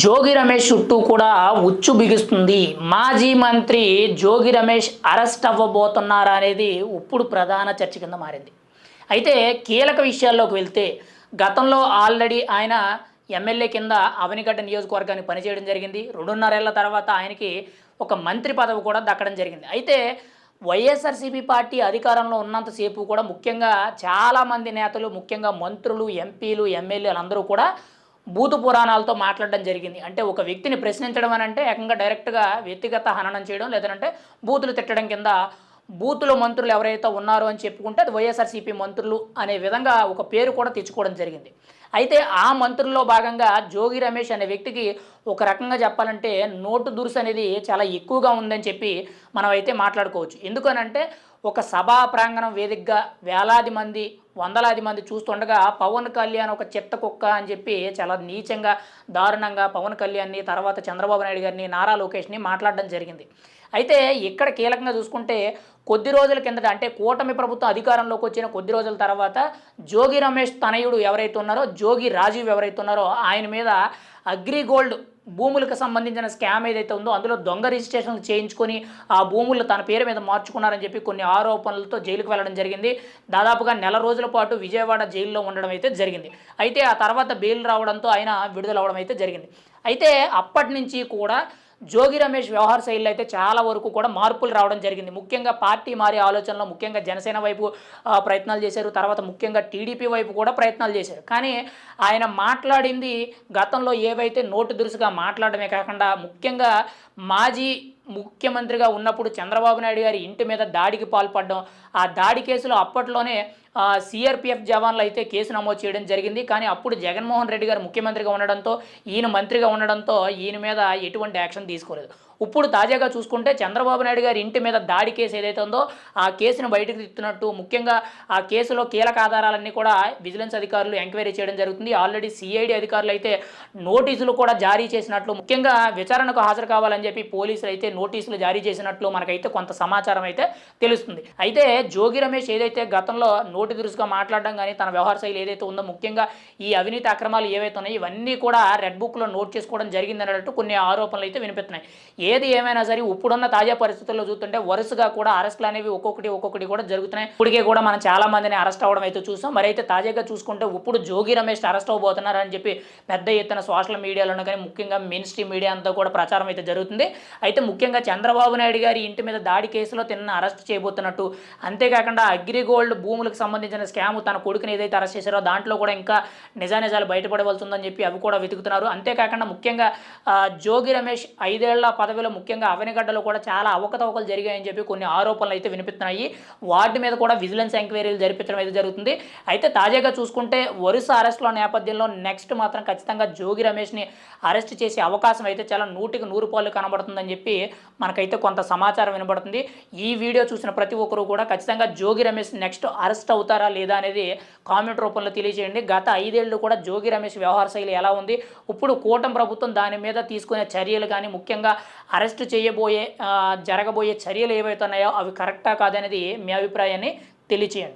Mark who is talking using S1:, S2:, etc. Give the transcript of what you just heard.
S1: జోగి రమేష్ చుట్టూ కూడా ఉచ్చు బిగుస్తుంది. మాజీ మంత్రి జోగి రమేష్ అరెస్ట్ అవ్వబోతున్నారా అనేది ఇప్పుడు ప్రధాన చర్చ కింద మారింది. అయితే కీలక విషయాల్లోకి వెళ్తే గతంలో ఆల్రెడీ ఆయన ఎమ్మెల్యే కింద అవనిగడ్డ నియోజకవర్గానికి పనిచేయడం జరిగింది. 2.5 ఏళ్ల తర్వాత ఆయనకి ఒక మంత్రి పదవి కూడా దక్కడం జరిగింది. అయితే వైఎస్ఆర్సీపీ పార్టీ అధికారంలో ఉన్నంతసేపు కూడా ముఖ్యంగా చాలామంది నేతలు, ముఖ్యంగా మంత్రులు, ఎంపీలు, ఎమ్మెల్యేలు అందరూ కూడా బూతు పురాణాలతో మాట్లాడడం జరిగింది. అంటే ఒక వ్యక్తిని ప్రశ్నించడం అని అంటే ఏకంగా డైరెక్ట్గా వ్యక్తిగత హననం చేయడం, లేదంటే బూతులు తిట్టడం కింద బూతుల మంత్రులు ఎవరైతే ఉన్నారో అని చెప్పుకుంటే అది వైఎస్ఆర్సీపీ మంత్రులు అనే విధంగా ఒక పేరు కూడా తెచ్చుకోవడం జరిగింది. అయితే ఆ మంత్రుల్లో భాగంగా జోగి రమేష్ అనే వ్యక్తికి ఒక రకంగా చెప్పాలంటే నోటు దురుసు అనేది చాలా ఎక్కువగా ఉందని చెప్పి మనం అయితే మాట్లాడుకోవచ్చు. ఎందుకనంటే ఒక సభా ప్రాంగణం వేదికగా వేలాది మంది, వందలాది మంది చూస్తుండగా పవన్ కళ్యాణ్ ఒక చెత్త కుక్క అని చెప్పి చాలా నీచంగా, దారుణంగా పవన్ కళ్యాణ్ని, తర్వాత చంద్రబాబు నాయుడు గారిని, నారా లోకేష్ని మాట్లాడడం జరిగింది. అయితే ఇక్కడ కీలకంగా చూసుకుంటే కొద్ది రోజుల కిందట, అంటే కూటమి ప్రభుత్వం అధికారంలోకి వచ్చిన కొద్ది రోజుల తర్వాత జోగి రమేష్ తనయుడు ఎవరైతే ఉన్నారో, జోగి రాజీవ్ ఎవరైతే ఉన్నారో ఆయన మీద అగ్రిగోల్డ్ భూములకు సంబంధించిన స్కామ్ ఏదైతే ఉందో అందులో దొంగ రిజిస్ట్రేషన్లు చేయించుకొని ఆ భూములు తన పేరు మీద మార్చుకున్నారని చెప్పి కొన్ని ఆరోపణలతో జైలుకు వెళ్ళడం జరిగింది. దాదాపుగా నెల రోజుల పాటు విజయవాడ జైల్లో ఉండడం అయితే జరిగింది. అయితే ఆ తర్వాత బెయిల్ రావడంతో ఆయన విడుదలవడం అయితే జరిగింది. అయితే అప్పటి నుంచి కూడా జోగి రమేష్ వ్యవహార శైలిలో అయితే చాలా వరకు కూడా మార్పులు రావడం జరిగింది. ముఖ్యంగా పార్టీ మారే ఆలోచనలో ముఖ్యంగా జనసేన వైపు ప్రయత్నాలు చేశారు. తర్వాత ముఖ్యంగా టీడీపీ వైపు కూడా ప్రయత్నాలు చేశారు. కానీ ఆయన మాట్లాడింది గతంలో ఏవైతే నోటు దురుసుగా మాట్లాడమే కాకుండా ముఖ్యంగా మాజీ ముఖ్యమంత్రిగా ఉన్నప్పుడు చంద్రబాబు నాయుడు గారి ఇంటి మీద దాడికి పాల్పడడం, ఆ దాడి కేసులో అప్పట్లోనే సిఆర్పిఎఫ్ జవాన్లు అయితే కేసు నమోదు చేయడం జరిగింది. కానీ అప్పుడు జగన్మోహన్ రెడ్డి గారు ముఖ్యమంత్రిగా ఉండడంతో, ఈయన మంత్రిగా ఉండడంతో ఈయన మీద ఎటువంటి యాక్షన్ తీసుకోలేదు. ఇప్పుడు తాజాగా చూసుకుంటే చంద్రబాబు నాయుడు గారి ఇంటి మీద దాడి కేసు ఏదైతే ఉందో ఆ కేసును బయటకు తీస్తున్నట్టు, ముఖ్యంగా ఆ కేసులో కీలక ఆధారాలన్నీ కూడా విజిలెన్స్ అధికారులు ఎంక్వైరీ చేయడం జరుగుతుంది. ఆల్రెడీ సిఐడి అధికారులు అయితే నోటీసులు కూడా జారీ చేసినట్లు, ముఖ్యంగా విచారణకు హాజరు కావాలని చెప్పి పోలీసులు అయితే నోటీసులు జారీ చేసినట్లు మనకైతే కొంత సమాచారం అయితే తెలుస్తుంది. అయితే జోగి రమేష్ ఏదైతే గతంలో నోటి దురుసుగా మాట్లాడడం కానీ తన వ్యవహార శైలి ఏదైతే ఉందో, ముఖ్యంగా ఈ అవినీతి అక్రమాలు ఏవైతే ఉన్నాయో ఇవన్నీ కూడా రెడ్ బుక్లో నోట్ చేసుకోవడం జరిగింది అన్నట్టు కొన్ని ఆరోపణలు అయితే వినిపిస్తున్నాయి. ఏది ఏమైనా సరే ఇప్పుడున్న తాజా పరిస్థితుల్లో చూస్తుంటే వరుసగా కూడా అరెస్టులు అనేవి ఒక్కొక్కటి కూడా జరుగుతున్నాయి. ఇప్పటికే కూడా మనం చాలా మందిని అరెస్ట్ అవ్వడం అయితే చూసాం. మరి అయితే తాజాగా చూసుకుంటే ఇప్పుడు జోగి రమేష్ అరెస్ట్ అవ్వబోతున్నారని చెప్పి పెద్ద ఎత్తున సోషల్ మీడియాలోనూ కానీ ముఖ్యంగా మెయిన్ స్ట్రీమ్ మీడియా అంతా కూడా ప్రచారం అయితే జరుగుతుంది. అయితే ముఖ్యంగా చంద్రబాబు నాయుడు గారి ఇంటి మీద దాడి కేసులో తిన్న అరెస్ట్ చేయబోతున్నట్టు, అంతేకాకుండా అగ్రిగోల్డ్ భూములకు సంబంధించిన స్కామ్ తన కొడుకుని ఏదైతే అరెస్ట్ చేశారో దాంట్లో కూడా ఇంకా నిజానిజాలు బయటపడవలసి ఉందని చెప్పి అవి కూడా వెతుకుతున్నారు. అంతేకాకుండా ముఖ్యంగా జోగి రమేష్ 5 ఏళ్ల పదవిలో ముఖ్యంగా అవనిగడ్డలో కూడా చాలా అవకతవకలు జరిగాయని చెప్పి కొన్ని ఆరోపణలు అయితే వినిపిస్తున్నాయి. వాటి మీద కూడా విజిలెన్స్ ఎంక్వైరీలు జరిపించడం అయితే జరుగుతుంది. అయితే తాజాగా చూసుకుంటే వరుస అరెస్టుల నేపథ్యంలో నెక్స్ట్ మాత్రం ఖచ్చితంగా జోగి రమేష్ని అరెస్ట్ చేసే అవకాశం అయితే చాలా 100% కనబడుతుందని చెప్పి మనకైతే కొంత సమాచారం వినబడుతుంది. ఈ వీడియో చూసిన ప్రతి ఒక్కరూ కూడా ఖచ్చితంగా జోగి రమేష్ నెక్స్ట్ అరెస్ట్ అవుతారా లేదా అనేది కామెంట్ రూపంలో తెలియజేయండి. గత 5 ఏళ్ళు కూడా జోగి రమేష్ వ్యవహార శైలి ఎలా ఉంది, ఇప్పుడు కూటమి ప్రభుత్వం దాని మీద తీసుకునే చర్యలు కానీ, ముఖ్యంగా అరెస్ట్ జరగబోయే చర్యలు ఏవైతే ఉన్నాయో అవి కరెక్టా కాదనేది మీ అభిప్రాయాన్ని తెలియచేయండి.